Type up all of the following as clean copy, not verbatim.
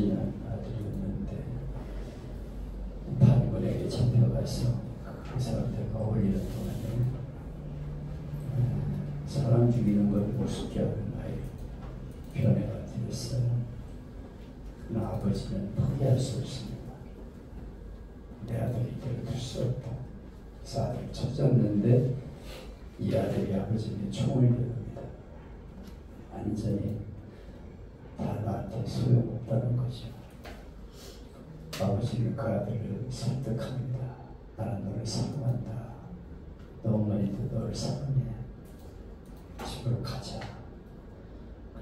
아들이었는데 반군에게 잡혀가서 그 사람들과 어울리는 동안에 사람 죽이는 걸 우습게 하는 아이 변해가 되었어요. 그러나 아버지는 포기할 수 없습니다. 내 아들이 이대로 둘 수 없다. 그래서 아들을 찾았는데 이 아들이 아버지에게 총을 겨눕니다. 완전히 다 나한테 소용없다는 거죠. 아버지는 그 아들을 설득합니다. 나는 너를 사랑한다. 너 어머니도 너를 사랑해. 집으로 가자.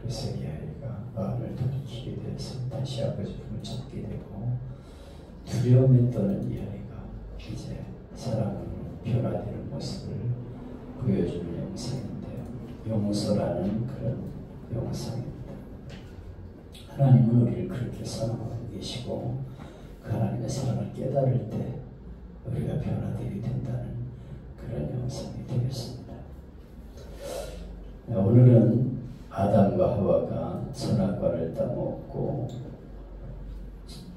그래서 이 아이가 마음을 돌이키게 되어서 다시 아버지 품을 찾게 되고 두려움에 떠는 이 아이가 이제 사랑으로 변화되는 모습을 보여주는 영상인데요. 용서라는 그런 영상입니다. 하나님은 우리를 그렇게 사랑하고 계시고 그 하나님의 사랑을 깨달을 때 우리가 변화되게 된다는 그런 영상이 되겠습니다. 오늘은 아담과 하와가 선악과를 따먹고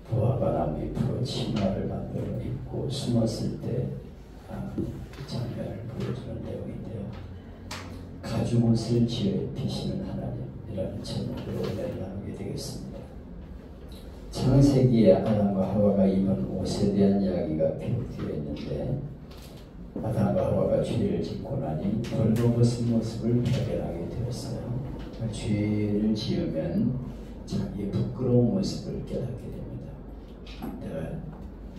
무화과 나무 잎으로 치마를 만들어 입고 숨었을 때 장면을 보여주는 내용인데요. 가죽옷을 지어 입히시는 하나님이라는 제목으로 오늘 나누게 되겠습니다. 창세기에 아담과 하와가 입은 옷에 대한 이야기가 기록되어 있는데 아담과 하와가 죄를 짓고 나니 벌거벗은 모습을 발견하게 되었어요. 죄를 지으면 자기의 부끄러운 모습을 깨닫게 됩니다. 내가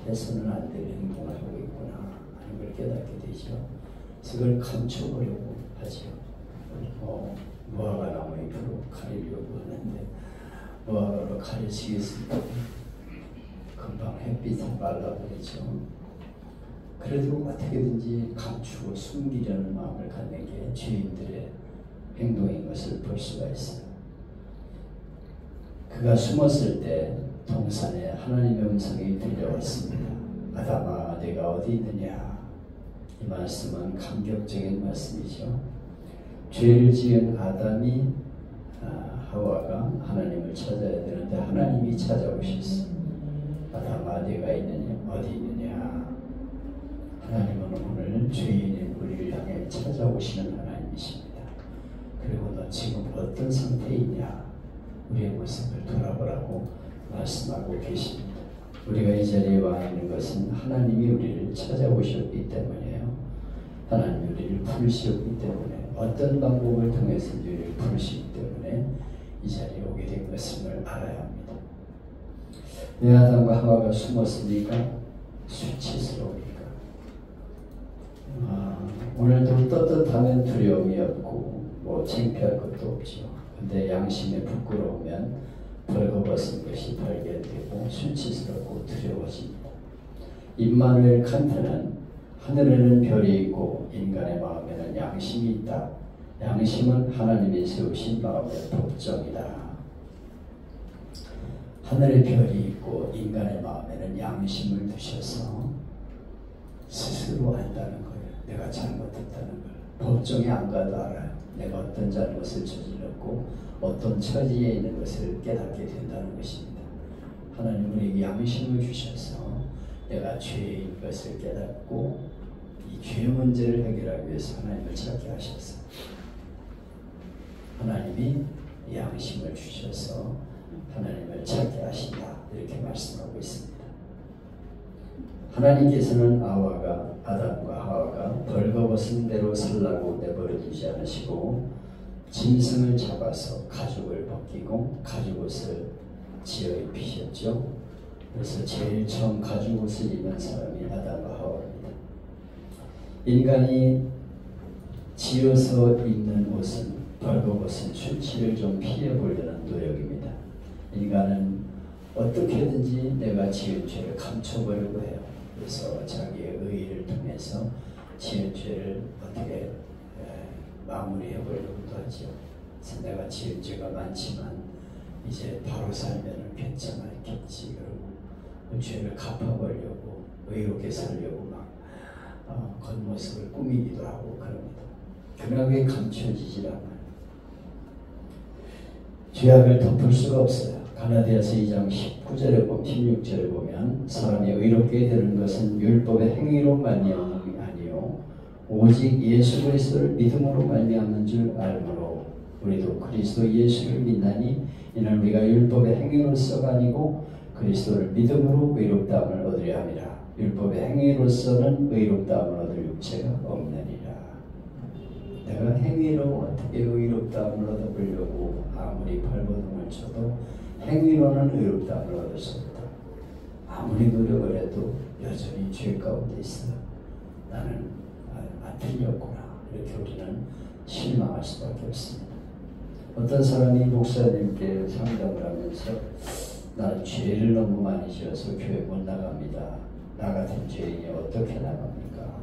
해서는 안 될 행동을 하고 있구나 하는 걸 깨닫게 되죠. 그래서 그걸 감춰보려고 하죠. 무화과 나무 잎으로 가리려고 하는데 무화과로 가려지겠습니까? 금방 햇빛에 말라버리죠. 그래도 어떻게든지 감추고 숨기려는 마음을 갖는 게 죄인들의 행동인 것을 볼 수가 있어요. 그가 숨었을 때 동산에 하나님의 음성이 들려왔습니다. 아담아, 내가 어디 있느냐? 이 말씀은 감격적인 말씀이죠. 죄를 지은 아담이 하와가 하나님을 찾아야 되는데 하나님이 찾아오셨어요. 아담아, 내가 있느냐? 어디 있느냐? 하나님은 오늘 죄인인 우리를 향해 찾아오시는 하나님이십니다. 그리고 너 지금 어떤 상태에 있냐? 우리의 모습을 돌아보라고 말씀하고 계십니다. 우리가 이 자리에 와 있는 것은 하나님이 우리를 찾아오셨기 때문이에요. 하나님이 우리를 부르셨기 때문에 어떤 방법을 통해서 우리를 부르시기 때문에 이 자리에 오게 된 것임을 알아야 합니다. 왜 아담과 하와가 숨었으니까? 수치스러우니까. 오늘도 떳떳하면 두려움이 없고 창피할 것도 없죠. 근데 양심에 부끄러우면 벌거벗은 것이 발견되고 수치스럽고 두려워집니다. 임마누엘 칸트는 하늘에는 별이 있고 인간의 마음에는 양심이 있다. 양심은 하나님이 세우신 마음의 법정이다. 하늘에 별이 있고 인간의 마음에는 양심을 두셔서 스스로 안다는 거예요. 내가 잘못했다는 걸. 법정에 안 가도 알아요. 내가 어떤 잘못을 저질렀고 어떤 처지에 있는 것을 깨닫게 된다는 것입니다. 하나님은 우리에게 양심을 주셔서 내가 죄인 것을 깨닫고 이 죄 문제를 해결하기 위해서 하나님을 찾게 하셨어요. 하나님이 양심을 주셔서 하나님을 찾게 하신다. 이렇게 말씀하고 있습니다. 하나님께서는 아담과 하와가 벌거벗은 대로 살라고 내버려 두지 않으시고 짐승을 잡아서 가죽을 벗기고 가죽옷을 지어 입히셨죠. 그래서 제일 처음 가죽옷을 입은 사람이 아담과 하와입니다. 인간이 지어서 입는 옷은 벌거벗은 수치를 좀 피해보려는 노력입니다. 인간은 어떻게든지 내가 지은 죄를 감춰보려고 해요. 그래서 자기의 의의를 통해서 지은 죄를 어떻게 마무리해보려고도 하죠. 그래서 내가 지은 죄가 많지만 이제 바로 살면 괜찮았겠지. 그러고 그 죄를 갚아보려고 의롭게 살려고 막 겉모습을 꾸미기도 하고 그럽니다. 그러나 그게 감춰지질 않아요. 죄악을 덮을 수가 없어요. 갈라디아서 2장 19절에 보면 16절에 보면 사람이 의롭게 되는 것은 율법의 행위로 말미암음이 아니요 오직 예수 그리스도를 믿음으로 말미암는 줄 알므로 우리도 그리스도 예수를 믿나니 이는 우리가 율법의 행위로서가 아니고 그리스도를 믿음으로 의롭다함을 얻으려 함이라. 율법의 행위로서는 의롭다함을 얻을 육체가 없느니라. 내가 행위로 어떻게 의롭다함을 얻어보려고 아무리 발버둥을 쳐도 행위로는 의롭다함을 얻을 수 없다. 아무리 노력을 해도 여전히 죄 가운데 있어. 나는 틀렸구나. 이렇게 우리는 실망할 수밖에 없습니다. 어떤 사람이 목사님께 상담을 하면서 나는 죄를 너무 많이 지어서 교회 못 나갑니다. 나 같은 죄인이 어떻게 나갑니까?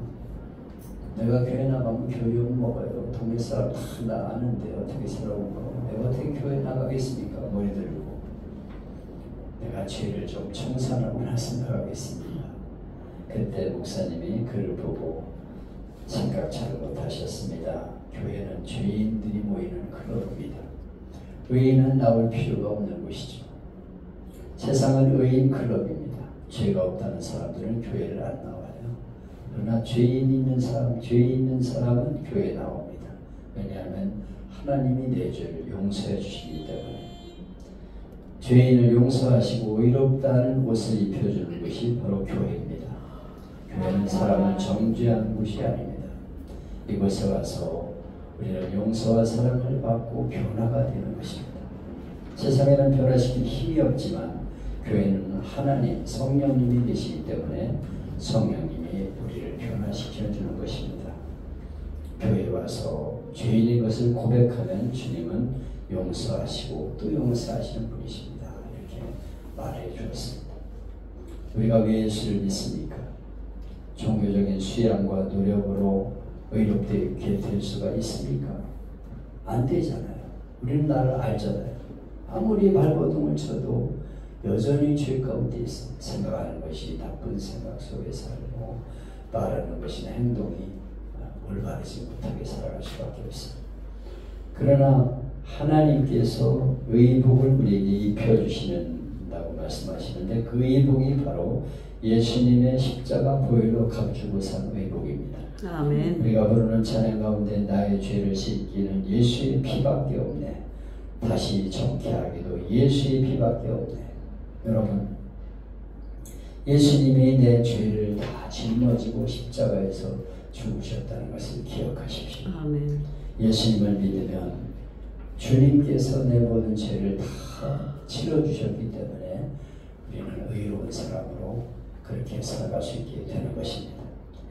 내가 교회 나가면 교육 먹어요. 동네 사람 다 나 아는데 어떻게 살아오고 내가 어떻게 교회 나가겠습니까? 머리 들고 내가 죄를 좀 청산하구나 생각하겠습니다. 그때 목사님이 그를 보고 생각 잘못하셨습니다. 교회는 죄인들이 모이는 클럽입니다. 의인은 나올 필요가 없는 곳이죠. 세상은 의인 클럽입니다. 죄가 없다는 사람들은 교회를 안 나와요. 그러나 죄 있는 사람은 교회에 나옵니다. 왜냐하면 하나님이 내 죄를 용서해 주시기 때문에. 죄인을 용서하시고 의롭다는 옷을 입혀주는 것이 바로 교회입니다. 교회는 사람을 정죄하는 곳이 아닙니다. 이곳에 와서 우리는 용서와 사랑을 받고 변화가 되는 것입니다. 세상에는 변화시킬 힘이 없지만 교회는 하나님, 성령님이 계시기 때문에 성령님이 우리를 변화시켜주는 것입니다. 교회에 와서 죄인인 것을 고백하면 주님은 용서하시고 또 용서하시는 분이십니다. 이렇게 말해 주었습니다. 우리가 왜 예수를 믿습니까? 종교적인 수양과 노력으로 의롭게 될 수가 있습니까? 안 되잖아요. 우리는 나를 알잖아요. 아무리 발버둥을 쳐도 여전히 죄 가운데 있어. 생각하는 것이 나쁜 생각 속에 살고 말하는 것이나 행동이 올바르지 못하게 살아갈 수밖에 없어요. 그러나 하나님께서 의복을 우리에게 입혀주신다고 말씀하시는데 그 의복이 바로 예수님의 십자가 보혈로 값주고 산 의복입니다. 아멘. 우리가 부르는 찬양 가운데 나의 죄를 씻기는 예수의 피밖에 없네. 다시 정케하기도 예수의 피밖에 없네. 여러분, 예수님이 내 죄를 다 짊어지고 십자가에서 죽으셨다는 것을 기억하십시오. 아멘. 예수님을 믿으면 주님께서 내 모든 죄를 다 치러주셨기 때문에 우리는 의로운 사람으로 그렇게 살아갈 수 있게 되는 것입니다.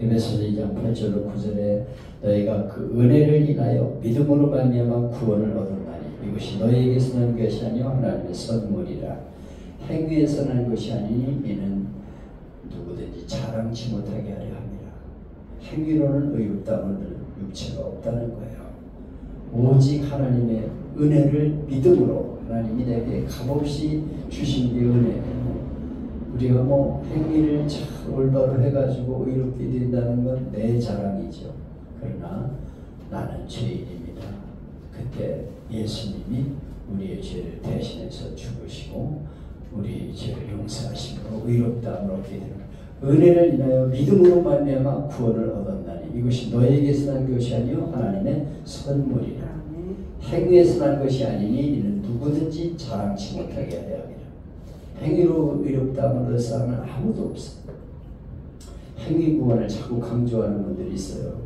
에베소서 2장 8절로 9절에 너희가 그 은혜를 인하여 믿음으로 말미암아 구원을 얻었나니 이것이 너희에게서 난 것이 아니요 하나님의 선물이라. 행위에서 난 것이 아니니 이는 누구든지 자랑치 못하게 하려 합니다. 행위로는 의롭다는 육체가 없다는 거예요. 오직 하나님의 은혜를 믿음으로 하나님이 내게 값없이 주신 게 은혜예요. 우리가 행위를 잘 올바로 해가지고 의롭게 된다는 건 내 자랑이죠. 그러나 나는 죄인입니다. 그때 예수님이 우리의 죄를 대신해서 죽으시고 우리 죄를 용서하시고 의롭다함을 얻게 되는 은혜를 인하여 믿음으로 말미암아 구원을 얻었나니 이것이 너에게서 난 것이 아니요 하나님의 선물이라. 행위에서 난 것이 아니니 이는 누구든지 자랑치 못하게 하려 합니다. 행위로 의롭다함을 얻을 사람은 아무도 없습니다. 행위 구원을 자꾸 강조하는 분들이 있어요.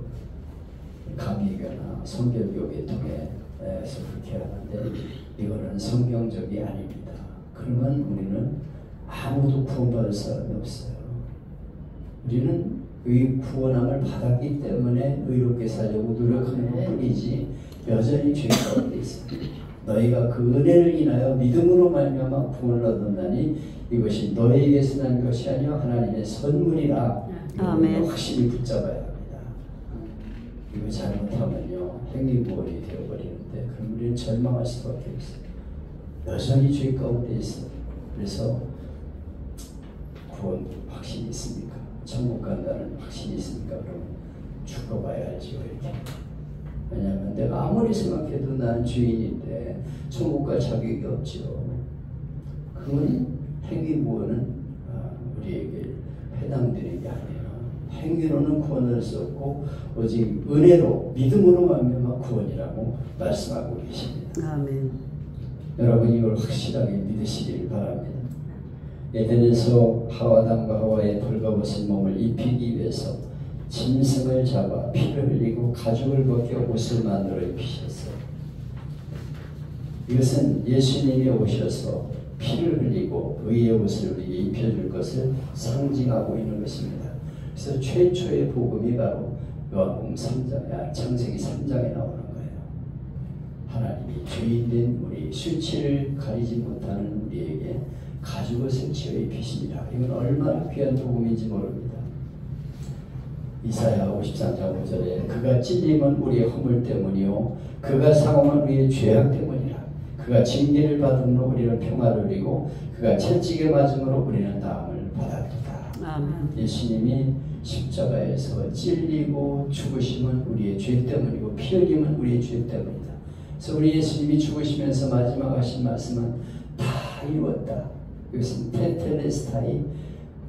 감리교나 성결교회 통해서 그렇게 하는데 이거는 성경적이 아닙니다. 그러면 우리는 아무도 구원받을 사람이 없어요. 우리는 구원함을 받았기 때문에 의롭게 살려고 노력하는 것뿐이지 여전히 죄 가운데 있습니다. 너희가 그 은혜를 인하여 믿음으로 말미암아 구원을 얻었나니 이것이 너희에게서 난 것이 아니요 하나님의 선물이라. 아멘. 확실히 붙잡아야 합니다. 이거 잘못하면요 행위 구원이 되어버리는데 그럼 우리는 절망할 수밖에 없어요. 여전히 죄 가운데 있어요. 그래서 구원 확신이 있습니까? 천국 간다는 확신이 있습니까? 그럼 죽어봐야 알죠. 이렇게. 왜냐하면 내가 아무리 생각해도 나는 죄인인데 천국 갈 자격이 없죠. 그건 행위구원은 우리에게 해당되는 게 아니에요. 행위로는 구원을 할 수 없고 오직 은혜로 믿음으로 말미암아 구원이라고 말씀하고 계십니다. 아멘. 여러분 이걸 확실하게 믿으시기를 바랍니다. 에덴에서 하와담과 하와의 벌거벗은 몸을 입히기 위해서 짐승을 잡아 피를 흘리고 가죽을 벗겨 옷을 만들어 입히셨어요. 이것은 예수님이 오셔서 피를 흘리고 의의 옷을 우리에게 입혀줄 것을 상징하고 있는 것입니다. 그래서 최초의 복음이 바로 요한복음 3장, 창세기 3장에 나오는 거예요. 하나님이 죄인된 우리 수치를 가리지 못하는 우리에게 가죽옷을 지어 입히십니다. 이건 얼마나 귀한 복음인지 모릅니다. 이사야 53장 5절에 그가 찔림은 우리의 허물 때문이요 그가 상함은 우리의 죄악 때문이라. 그가 징계를 받음으로 우리는 평화를 누리고 그가 채찍에 맞음으로 우리는 나음을 받았도다. 아멘. 예수님이 십자가에서 찔리고 죽으심은 우리의 죄 때문이고 피 흘림은 우리의 죄 때문이다. 그래서 우리 예수님이 죽으시면서 마지막 하신 말씀은 다 이루었다. 이것은 테텔레스타이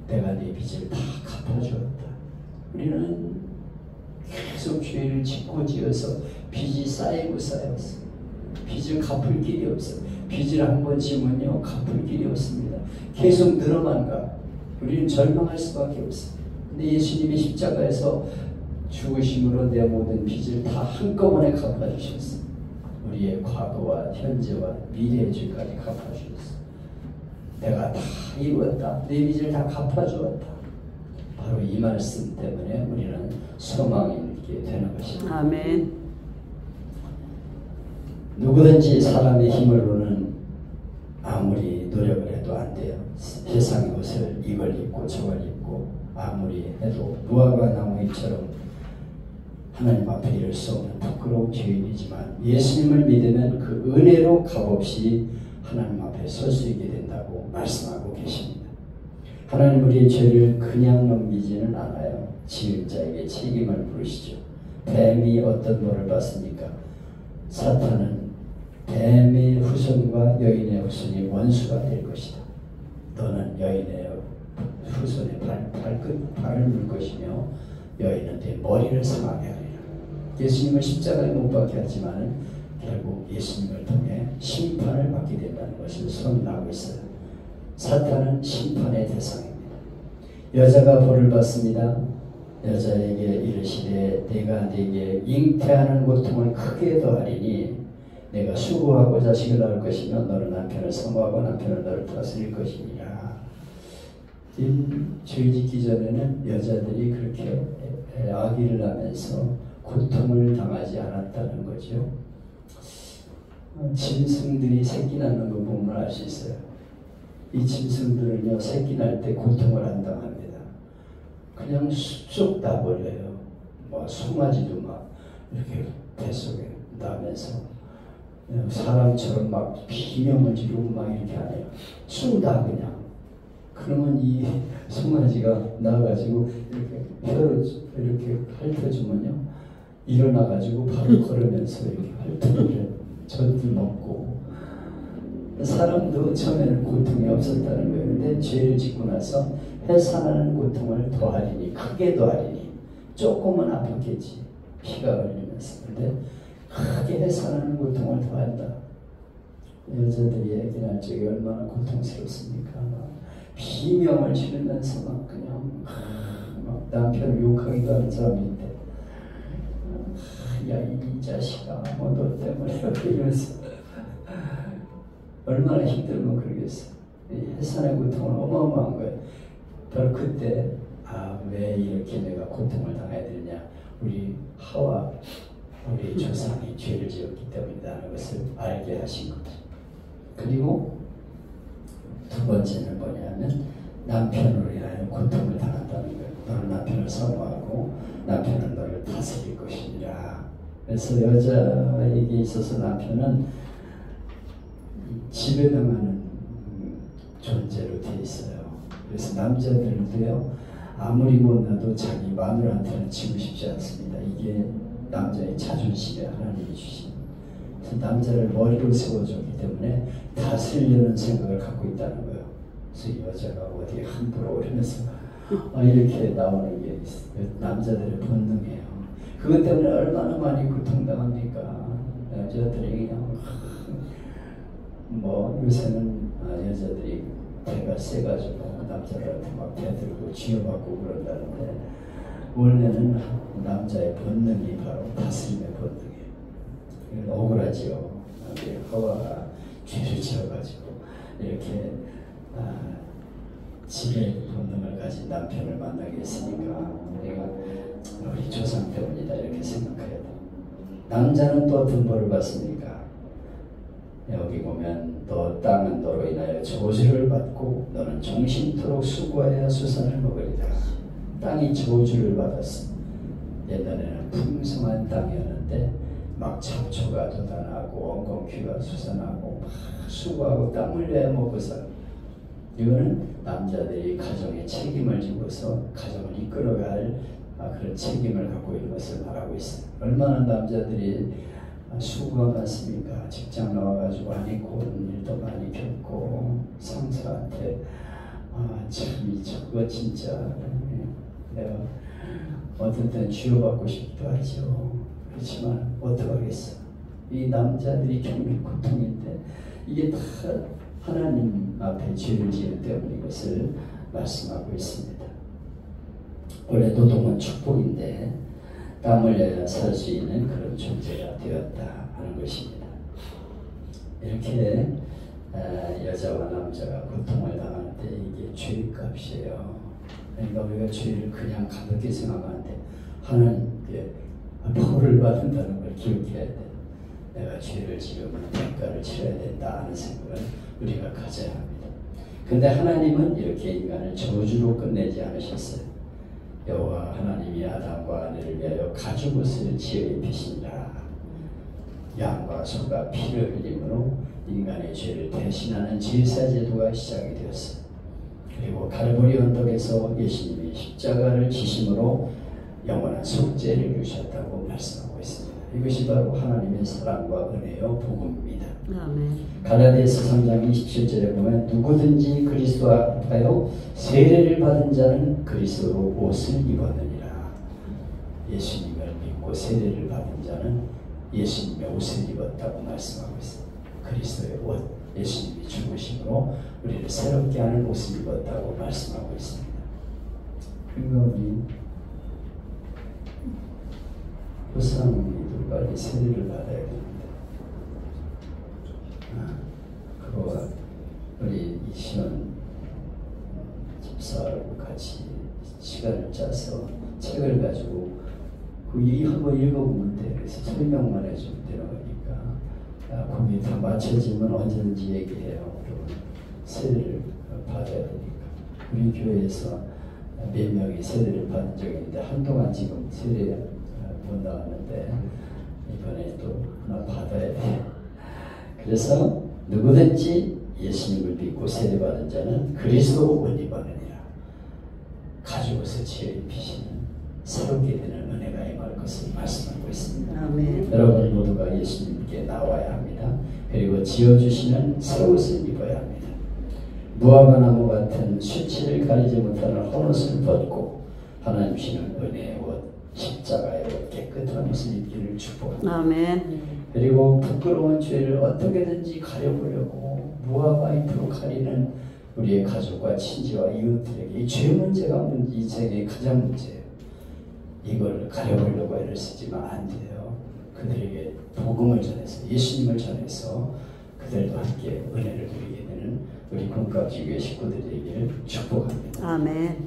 내가 네 빚을 다 갚아주었다. 우리는 계속 죄를 짓고 지어서 빚이 쌓이고 쌓였어. 빚을 갚을 길이 없어. 빚을 한번 지면요 갚을 길이 없습니다. 계속 늘어만 가. 우리는 절망할 수밖에 없어. 근데 예수님이 십자가에서 죽으심으로 내 모든 빚을 다 한꺼번에 갚아주셨어. 우리의 과거와 현재와 미래의 죄까지 갚아주셨어. 내가 다 이루었다. 내 빚을 다 갚아주었다. 바로 이 말씀 때문에 우리는 소망이 있게 되는 것입니다. 아멘. 누구든지 사람의 힘으로는 아무리 노력을 해도 안 돼요. 세상의 옷을 이걸 입고 저걸 입고 아무리 해도 무화과 나무잎처럼 하나님 앞에 이를 수 없는 부끄러운 죄인이지만 예수님을 믿으면 그 은혜로 값없이 하나님 앞에 설 수 있게 된다고 말씀하고 계십니다. 하나님 우리의 죄를 그냥 넘기지는 않아요. 지은 자에게 책임을 물으시죠. 뱀이 어떤 벌을 받습니까? 사탄은 뱀의 후손과 여인의 후손이 원수가 될 것이다. 너는 여인의 후손의 발을 물 것이며 여인은 내 머리를 상하게 하리라. 예수님을 십자가에 못 박게 하지만 결국 예수님을 통해 심판을 받게 된다는 것을 선언하고 있어요. 사탄은 심판의 대상입니다. 여자가 벌을 받습니다. 여자에게 이르시되 내가 네게 잉태하는 고통을 크게 더하리니 내가 수고하고 자식을 낳을 것이며 너는 남편을 사모하고 남편은 너를 다스릴 것이니라. 죄 짓기 전에는 여자들이 그렇게 아기를 낳으면서 고통을 당하지 않았다는 거죠. 짐승들이 새끼 낳는 거 보면 알 수 있어요. 이 짐승들은요 새끼 날 때 고통을 안 당합니다. 그냥 쑥 나버려요. 뭐 송아지도 막 이렇게 뱃속에 나면서 사람처럼 막 비명을 지르고 막 이렇게 안 해요. 쑥 나 그냥. 그러면 이 송아지가 나가지고 이렇게 혀를 이렇게 핥아주면요 일어나가지고 바로 걸으면서 이렇게 핥아주면 젖도 먹고. 사람도 처음에는 고통이 없었다는 거예요. 근데 죄를 짓고 나서 해산하는 고통을 더하리니 크게 더하리니 조금은 아팠겠지 피가 흘리면서. 근데 크게 해산하는 고통을 더한다. 여자들이 애기 낳을 적에 얼마나 고통스럽습니까? 막 비명을 지르면서 막 그냥 막 남편을 욕하기도 하는 사람이 있대. 야 이 자식아 뭐 너 때문에 이러면서 얼마나 힘들면 그러겠어. 해산의 고통은 어마어마한 거예요. 바로 그때 왜 이렇게 내가 고통을 당해야 되느냐. 우리 하와 우리 조상이 죄를 지었기 때문이라는 것을 알게 하신 거죠. 그리고 두 번째는 뭐냐면 남편으로 인하여 고통을 당한다는 거예요. 너는 남편을 사모하고 남편은 너를 다스릴 것이니라. 그래서 여자에게 있어서 남편은 지배당하는 존재로 되어 있어요. 그래서 남자들도요 아무리 못나도 자기 마누라한테는 지고 싶지 않습니다. 이게 남자의 자존심에 하나님이 주신 남자를 머리로 세워줬기 때문에 다스리려는 생각을 갖고 있다는 거예요. 그래서 여자가 어디 함부로 그러면서 이렇게 나오는 게 남자들의 본능이에요. 그것 때문에 얼마나 많이 고통당합니까? 여자들이 그냥 뭐 요새는 여자들이 배가 세가지고 남자들한테 막 대들고 쥐어받고 그런다는데 원래는 남자의 본능이 바로 다스림의 본능이에요. 억울하지요. 하와가 죄를 지어가지고 이렇게 지배의 본능을 가진 남편을 만나게 했으니까 내가 우리 조상 때문이다 이렇게 생각해야 돼. 남자는 또 어떤 벌을 받습니까? 여기 보면 너 땅은 너로 인하여 저주를 받고 너는 정신토록 수고하여 수산을 먹으리라. 땅이 저주를 받았어. 옛날에는 풍성한 땅이었는데 막 잡초가 돋아나고 엉겅퀴가 솟아나고 막 수고하고 땀 흘려야 먹고 살아. 이거는 남자들이 가정에 책임을 지고서 가정을 이끌어갈 그런 책임을 갖고 있는 것을 말하고 있어요. 얼마나 남자들이 수고가 많습니까? 직장 나와가지고 안 입고 오는 일도 많이 겪고 상사한테 참 저거 진짜 내가 어떤 때는 쥐어받고 싶기도 하죠. 그렇지만 어떡하겠어. 이 남자들이 겪는 고통인데 이게 다 하나님 앞에 죄를 지은 때문에 이것을 말씀하고 있습니다. 원래 노동은 축복인데 땀 흘려야 살 수 있는 그런 존재가 되었다 하는 것입니다. 이렇게 여자와 남자가 고통을 당할 때 이게 죄값이에요. 그러니까 우리가 죄를 그냥 가볍게 생각하면 안 돼. 하나님께 벌을 받는다는 걸 기억해야 돼. 내가 죄를 지으면 대가를 치러야 된다 하는 생각을 우리가 가져야 합니다. 근데 하나님은 이렇게 인간을 저주로 끝내지 않으셨어요. 여호와 하나님이 아담과 아내를 위하여 가죽옷을 지어 입히시니라. 양과 소가 피를 흘림으로 인간의 죄를 대신하는 제사제도가 시작이 되었어요. 그리고 갈보리 언덕에서 예수님이 십자가를 지심으로 영원한 속죄를 주셨다고 말씀하고 있습니다. 이것이 바로 하나님의 사랑과 은혜요 복음입니다. 아멘. 갈라디아서 3장 27절에 보면 누구든지 그리스도 앞하여 세례를 받은 자는 그리스도로 옷을 입었느니라. 예수님을 믿고 세례를 받은 자는 예수님의 옷을 입었다고 말씀하고 있습니다. 그리스도의 옷, 예수님이 죽으심으로 우리를 새롭게 하는 옷을 입었다고 말씀하고 있습니다. 그러니까 우리 교사님들 빨리 세례를 받아야 됩니다. 그거 우리 이시연 집사하고 같이 시간을 짜서 책을 가지고 이 한번 읽어보면 돼. 그래서 설명만 해주면 되는 거니까 거기 다 맞춰지면 언제든지 얘기해요. 그러면 세례를 받아야 되니까. 우리 교회에서 몇 명이 세례를 받은 적이 있는데 한동안 지금 세례 못 나왔는데 이번에 또 하나 받아야 돼요. 그래서 누구든지 예수님을 믿고 세례받은 자는 그리스도 옷 입었느니라. 가죽옷을 지어 입히시는 새롭게 되는 은혜가 임할 것을 말씀하고 있습니다. 아멘. 여러분 모두가 예수님께 나와야 합니다. 그리고 지어주시는 새 옷을 입어야 합니다. 무화과나무 같은 수치를 가리지 못하는 헌옷을 벗고 하나님 주시는 은혜의 옷, 십자가의 옷, 깨끗한 옷을 입기를 축복합니다. 아멘. 그리고 부끄러운 죄를 어떻게든지 가려보려고 무화과 잎으로 가리는 우리의 가족과 친지와 이웃들에게 이 죄 문제가 이 세계의 가장 문제예요. 이걸 가려보려고 애를 쓰지만 안 돼요. 그들에게 복음을 전해서 예수님을 전해서 그들도 함께 은혜를 누리게 되는 우리 군갑지교회 식구들에게 축복합니다. 아멘.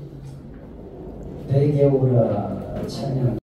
내게 오라 찬양.